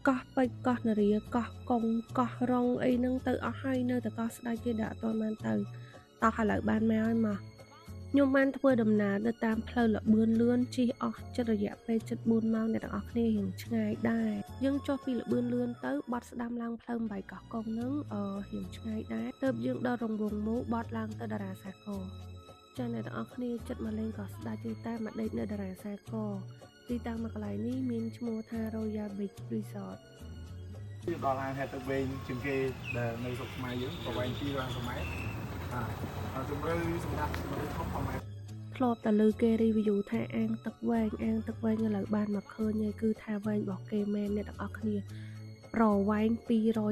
កោះពេជ្រកោះនារីកោះកុងកោះរងអីហ្នឹងទៅអស់ហើយនៅតែកោះស្ដេចគេដាក់អត់ទាន់បានទៅតោះឥឡូវបានមកហើយមកខ្ញុំបានធ្វើដំណើរទៅតាមផ្លូវលបឿនលឿនជិះអស់ចិត្តរយៈពេល74ម៉ោងអ្នកទាំងអស់គ្នារៀងឆ្ងាយដែរយើងចុះពីលបឿនលឿនទៅបត់ស្ដាំឡើងផ្លូវ8កោះកុងហ្នឹងរៀងឆ្ងាយដែរទើបយើងដល់រង្វង់មូបត់ឡើងទៅតារាសាគរចាអ្នកទាំងអស់គ្នាចិត្តមកលេងកោះស្ដេចទេតែមកដេកនៅតារាសាគរទីតាំងមួយកន្លែងនេះមានឈ្មោះថា Royal Beach Resort ដល់ហាងហេតុទឹកវែងជាងគេដែលនៅស្រុកខ្មែរយើងក៏វែង250 ម៉ែត្រជំរឿសម្រាប់មនុស្សធំ1 ម៉ែត្រធ្លាប់តែលើគេ review ថាអាងទឹកវែងឥឡូវបានមកឃើញហើយគឺថាវែងរបស់គេមែនអ្នកទាំងអស់គ្នាប្រវែង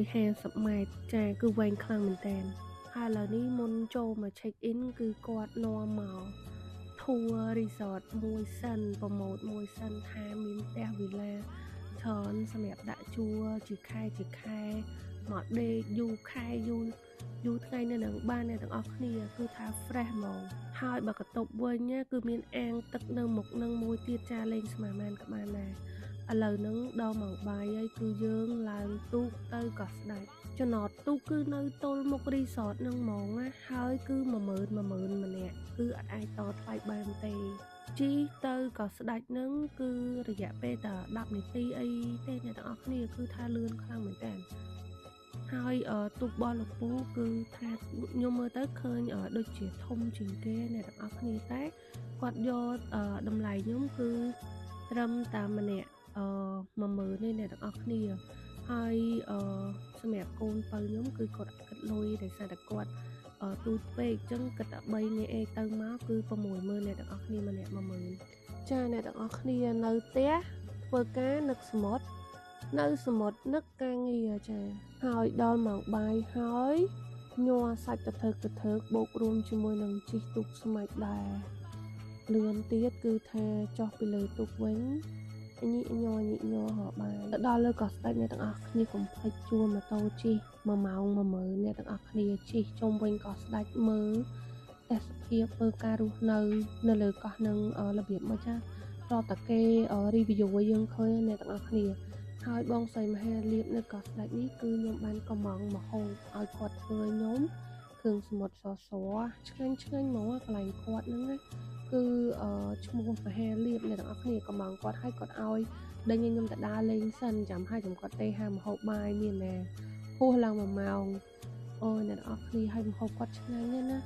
250 ម៉ែត្រចាគឺវែងខ្លាំងមែនតើហើយឥឡូវនេះមុនចូលមក check in គឺគាត់នាំមក tour resort មួយសិនប្រម៉ូទមួយសិនថាមានផ្ទះ villa ច្រើនសម្រាប់ដាក់ជួលជាខែមកដេកយូរខែយូរថ្ងៃនៅនឹងបានអ្នកទាំងអស់គ្នាគឺថា fresh ហ្មងហើយបើកតុបវិញគឺមានអាងទឹកនៅមុខនឹងមួយទៀតចាលេងស្មាមានក៏បានដែរឥឡូវហ្នឹងដល់ម៉ោងបាយហើយគឺយើងឡើងទូកទៅកោះស្ដេចចំណតទូកគឺនៅទល់មុខ resort ហ្នឹងហ្មងណាហើយគឺ10000ម្នាក់គឺអត់អាចតថ្លៃបានទេជីទៅក៏ស្ដេចហ្នឹងគឺរយៈពេលតែ10នាទីអីទេអ្នកទាំងអស់គ្នាគឺថាលឿនខ្លាំងមែនតើហើយទូកបោះលពូគឺថាខ្ញុំមើលទៅឃើញដូចជាធំជាងគេអ្នកទាំងអស់គ្នាតែគាត់យកតម្លៃខ្ញុំគឺត្រឹមតែម្នាក់10000ទេអ្នកទាំងអស់គ្នាហើយសម្រាប់កូនបើខ្ញុំគឺគាត់គិតលុយដោយសារតែគាត់ទូចពេកអញ្ចឹងគិតតែ3នាក់ឯងទៅមកគឺ60000អ្នកទាំងអស់គ្នាម្នាក់10000ចាអ្នកទាំងអស់គ្នានៅផ្ទះធ្វើការនឹកសមុទ្រនៅសមុទ្រនឹកការងារចាហើយដល់ម៉ោងបាយហើយញ័រសាច់កធើកបូករួមជាមួយនឹងជីកទូកស្មាច់ដែរលឿនទៀតគឺថាចុះពីលើទូកវិញញីញ័រហោបាយទៅដល់លើកោះស្ដេចអ្នកទាំងអស់គ្នាកុំភ្លេចជួលម៉ូតូជិះ1ម៉ោង10000អ្នកទាំងអស់គ្នាជិះជុំវិញកោះស្ដេចមើលទេសភាពមើលការរស់នៅលើកោះនឹងរបៀបមកចាតតែគេ review ឲ្យយើងឃើញអ្នកទាំងអស់គ្នាហើយបងស្រីមហាលៀបនៅកោះស្ដេចនេះគឺខ្ញុំបានកំងមហូបឲ្យគាត់ធ្វើខ្ញុំគ្រឿងសមុទ្រសឆ្ងាញ់ហ្មងកន្លែងគាត់ហ្នឹងណាគឺឈ្មោះមហាលៀបអ្នកទាំងអស់គ្នាកំងគាត់ឲ្យគាត់ឲ្យដេញខ្ញុំទៅដើរលេងសិនចាំឲ្យខ្ញុំគាត់ទេហាមហូបបាយមានណាហួសឡើង1ម៉ោងអូយអ្នកទាំងអស់គ្នាឲ្យមហូបគាត់ឆ្ងាញ់ណា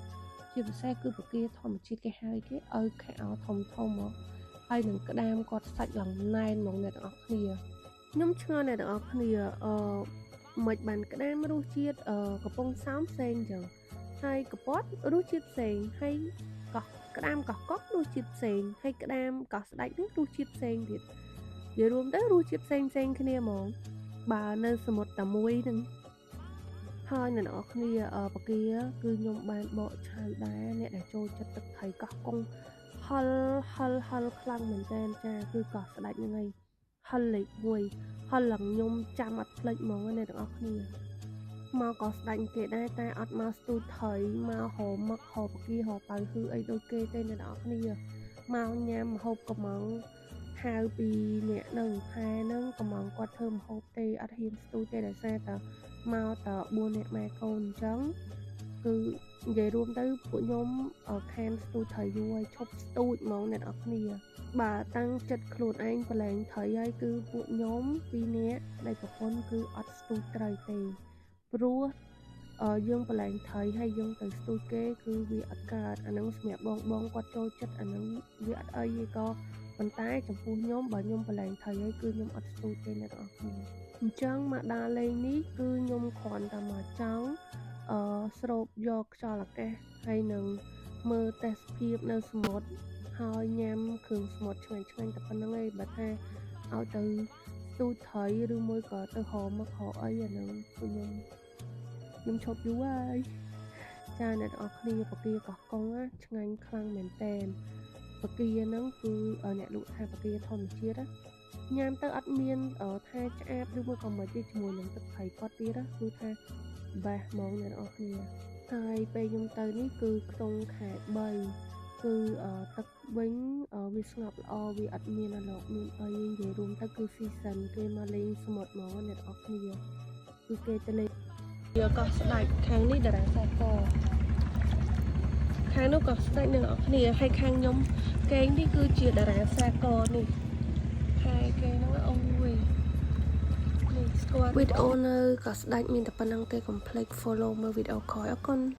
ជាពិសេសគឺពគាធម្មជាតិគេហៅគេឲ្យខោធំមកហើយនឹងក្តាមគាត់សាច់ឡើងណែនហ្មងអ្នកទាំងអស់គ្នាខ្ញុំឆ្ងល់អ្នកទាំងអស់គ្នាមិនបានក្តាមរសជាតិកំពង់សោមផ្សេងអញ្ចឹងហើយកពតរសជាតិផ្សេងហើយកោះក្តាមកោះកុករសជាតិផ្សេងហើយក្តាមកោះស្ដេចនេះរសជាតិផ្សេងទៀតនិយាយរួមទៅរសជាតិផ្សេងគ្នាហ្មងបើនៅសមុទ្រតែមួយហ្នឹងហើយអ្នកនរគ្នាបកាគឺខ្ញុំបានបកឆៅដែរអ្នកដែលចូលចិត្តទឹកត្រីកោះកុងហិលខ្លាំងមែនតើចាគឺកោះស្ដេចហ្នឹងហើយហិលលេខ1ហិលឡើងខ្ញុំចាំអត់ភ្លេចហ្មងអ្នកទាំងអស់គ្នាមកក៏ស្ដាច់គេដែរតែអត់មកស្ទូចថយមកហៅមឹកហៅបកាហៅប៉ៅហ៊ឺអីដូចគេទេអ្នកទាំងអស់គ្នាមកញ៉ាំហូបកំងហៅពីអ្នកនឹងផែនឹងកំងគាត់ធ្វើម្ហូបទេអត់ហ៊ានស្ទូចទេដោយសារតែមកត4អ្នកម៉ែកូនអញ្ចឹងគឺនិយាយរួមទៅពួកខ្ញុំខានស្ទូចថយយូរហើយឈប់ស្ទូចហ្មងអ្នកទាំងអស់គ្នាបើតាំងចិត្តខ្លួនឯងប្រឡែងថយហើយគឺពួកខ្ញុំ2នាក់ដែលប្រពន្ធគឺអត់ស្ទូចត្រូវទេព្រោះយើងប្រឡែងថយហើយយើងទៅស្ទូចគេគឺវាអត់កើតអានឹងសម្រាប់បងគាត់ចូលចិត្តអានឹងវាអត់អីទេក៏ប៉ុន្តែចំពោះខ្ញុំបើខ្ញុំប្រឡែងថយហើយគឺខ្ញុំអត់ស្ទូចទេអ្នកទាំងអស់គ្នាអញ្ចឹងមកដល់លេងនេះគឺខ្ញុំគ្រាន់តែមកចង់ស្រូបយកខ្យល់អាកាសហើយនឹងមើលទេសភាពនៅសមុទ្រហើយញ៉ាំគ្រឿងសមុទ្រឆ្ងាញ់តែប៉ុណ្្នឹងឯងបើថាឲ្យទៅស្ទូចថយឬមួយក៏ទៅហៅមកហៅអីអានឹងខ្ញុំឈប់យូរហើយចាអ្នកទាំងអស់គ្នាបកាកោះកុងឆ្ងាញ់ខ្លាំងមែនតើបកាហ្នឹងគឺអ្នកលក់ថាបកាធម្មជាតិញ៉ាំទៅអត់មានថាឆ្អាបឬមួយក៏មិនទេជាមួយនឹងទឹកត្រីគាត់ទៀតគឺថាបេះហ្មងអ្នកទាំងអស់គ្នាហើយពេលខ្ញុំទៅនេះគឺក្នុងខែ3 គឺទឹកវិញវាស្ងប់ល្អវាអត់មានអាឡកមានអីនិយាយរួមទៅគឺស៊ីសិនគេមកលេងសមុទ្រហ្មងអ្នកនរគ្នាគឺគេទៅលេងវាកោះស្ដេចខាងនេះតារាសាកខាងនោះកោះស្ដេចអ្នកនរគ្នាហើយខាងខ្ញុំគេនេះគឺជាតារាសាកនេះហើយគេហ្នឹងអូយនេះស្គាល់វីដេអូនៅកោះស្ដេចមានតែប៉ុណ្្នឹងទេកុំភ្លេច follow មើលវីដេអូក្រោយអរគុណ